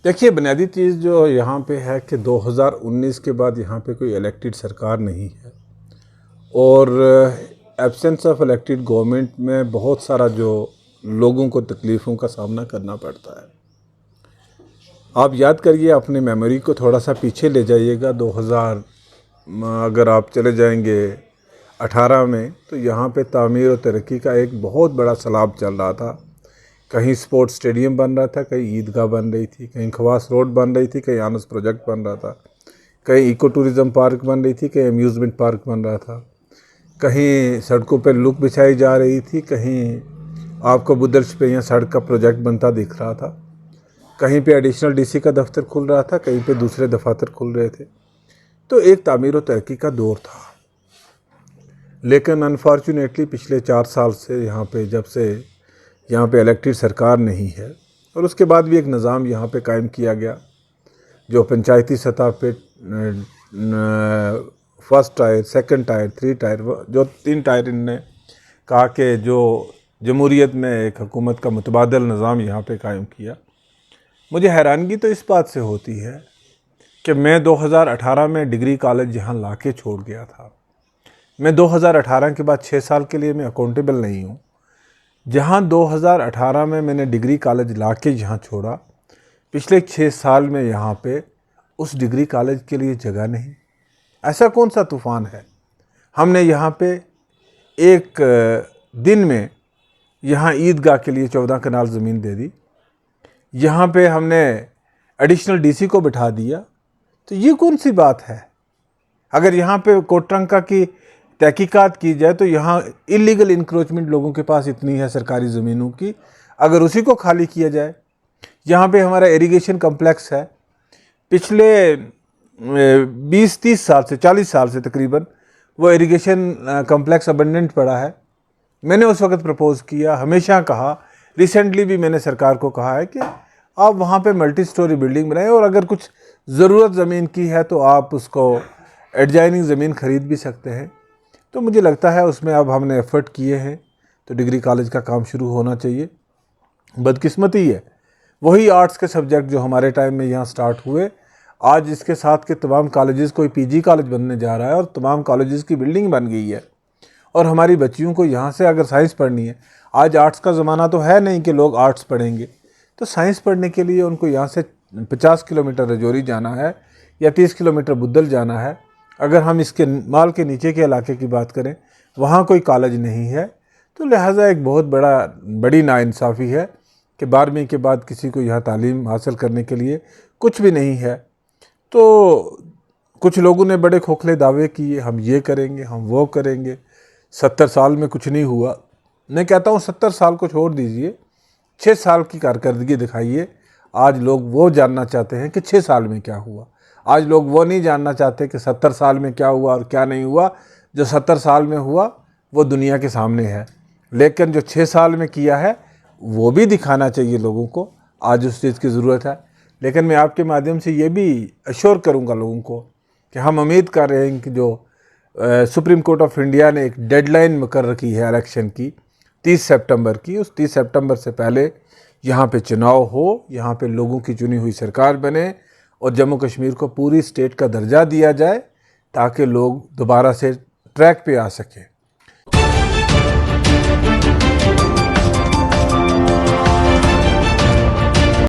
देखिए, बुनियादी चीज़ जो यहाँ पे है कि 2019 के बाद यहाँ पे कोई इलेक्टेड सरकार नहीं है और एब्सेंस ऑफ इलेक्टेड गवर्नमेंट में बहुत सारा जो लोगों को तकलीफ़ों का सामना करना पड़ता है। आप याद करिए, अपने मेमोरी को थोड़ा सा पीछे ले जाइएगा। 2000 अगर आप चले जाएंगे 18 में, तो यहाँ पे तामीर और तरक्की का एक बहुत बड़ा सैलाब चल रहा था। कहीं स्पोर्ट्स स्टेडियम बन रहा था, कहीं ईदगाह बन रही थी, कहीं खवास रोड बन रही थी, कहीं आनस प्रोजेक्ट बन रहा था, कहीं इको टूरिज़म पार्क बन रही थी, कहीं अम्यूज़मेंट पार्क बन रहा था, कहीं सड़कों पर लुक बिछाई जा रही थी, कहीं आपको बुदर्श पे यहाँ सड़क का प्रोजेक्ट बनता दिख रहा था, कहीं पे एडिशनल डीसी का दफ्तर खुल रहा था, कहीं पे दूसरे दफातर खुल रहे थे। तो एक तामीर और तरक्की का दौर था। लेकिन अनफॉर्चुनेटली पिछले 4 साल से जब से यहाँ पे इलेक्टेड सरकार नहीं है, और उसके बाद भी एक निज़ाम यहाँ पे कायम किया गया जो पंचायती सतह पे first tier, second tier, 3 tyre, जो 3 टायर इनने कहा कि जो जमहूरियत में एक हुकूमत का मुतबादल निज़ाम यहाँ पे कायम किया। मुझे हैरानगी तो इस बात से होती है कि मैं 2018 में डिग्री कॉलेज यहाँ ला के छोड़ गया था। मैं 2018 के बाद 6 साल के लिए मैं अकाउंटेबल नहीं हूँ। जहाँ 2018 में मैंने डिग्री कॉलेज ला के यहाँ छोड़ा, पिछले 6 साल में यहाँ पे उस डिग्री कॉलेज के लिए जगह नहीं। ऐसा कौन सा तूफ़ान है? हमने यहाँ पे एक दिन में यहाँ ईदगाह के लिए 14 कनाल ज़मीन दे दी, यहाँ पे हमने एडिशनल डीसी को बिठा दिया। तो ये कौन सी बात है? अगर यहाँ पे कोटरंका की तहकीकात की जाए तो यहाँ इलीगल इंक्रोचमेंट लोगों के पास इतनी है सरकारी ज़मीनों की, अगर उसी को खाली किया जाए। यहाँ पे हमारा इरिगेशन कम्प्लेक्स है, पिछले 20-30 साल से 40 साल से तकरीबन वो इरिगेशन कम्प्लेक्स अबंडेंट पड़ा है। मैंने उस वक्त प्रपोज़ किया, हमेशा कहा, रिसेंटली भी मैंने सरकार को कहा है कि आप वहाँ पे मल्टी स्टोरी बिल्डिंग बनाएं, और अगर कुछ ज़रूरत ज़मीन की है तो आप उसको एडजाइनिंग ज़मीन ख़रीद भी सकते हैं। तो मुझे लगता है उसमें अब हमने एफ़र्ट किए हैं, तो डिग्री कॉलेज का काम शुरू होना चाहिए। बदकिस्मती है, वही आर्ट्स के सब्जेक्ट जो हमारे टाइम में यहाँ स्टार्ट हुए, आज इसके साथ के तमाम कॉलेजेस कोई पीजी कॉलेज बनने जा रहा है और तमाम कॉलेजेस की बिल्डिंग बन गई है। और हमारी बच्चियों को यहाँ से अगर साइंस पढ़नी है, आज आर्ट्स का ज़माना तो है नहीं कि लोग आर्ट्स पढ़ेंगे, तो साइंस पढ़ने के लिए उनको यहाँ से 50 किलोमीटर रजौरी जाना है या 30 किलोमीटर बुद्धल जाना है। अगर हम इसके माल के नीचे के इलाके की बात करें, वहाँ कोई कॉलेज नहीं है। तो लिहाजा एक बहुत बड़ी नाइंसाफ़ी है कि 12वीं के बाद किसी को यहाँ तालीम हासिल करने के लिए कुछ भी नहीं है। तो कुछ लोगों ने बड़े खोखले दावे किए, हम ये करेंगे, हम वो करेंगे। 70 साल में कुछ नहीं हुआ। मैं कहता हूँ 70 साल को छोड़ दीजिए, 6 साल की कारकर्दगी दिखाइए। आज लोग वो जानना चाहते हैं कि 6 साल में क्या हुआ। आज लोग वो नहीं जानना चाहते कि 70 साल में क्या हुआ और क्या नहीं हुआ। जो 70 साल में हुआ वो दुनिया के सामने है, लेकिन जो 6 साल में किया है वो भी दिखाना चाहिए लोगों को। आज उस चीज़ की ज़रूरत है। लेकिन मैं आपके माध्यम से ये भी अश्योर करूँगा लोगों को कि हम उम्मीद कर रहे हैं कि जो सुप्रीम कोर्ट ऑफ इंडिया ने एक डेडलाइन मुकर्रर की है इलेक्शन की 30 सितंबर की, उस 30 सितंबर से पहले यहाँ पे चुनाव हो, यहाँ पे लोगों की चुनी हुई सरकार बने और जम्मू कश्मीर को पूरी स्टेट का दर्जा दिया जाए, ताकि लोग दोबारा से ट्रैक पे आ सकें।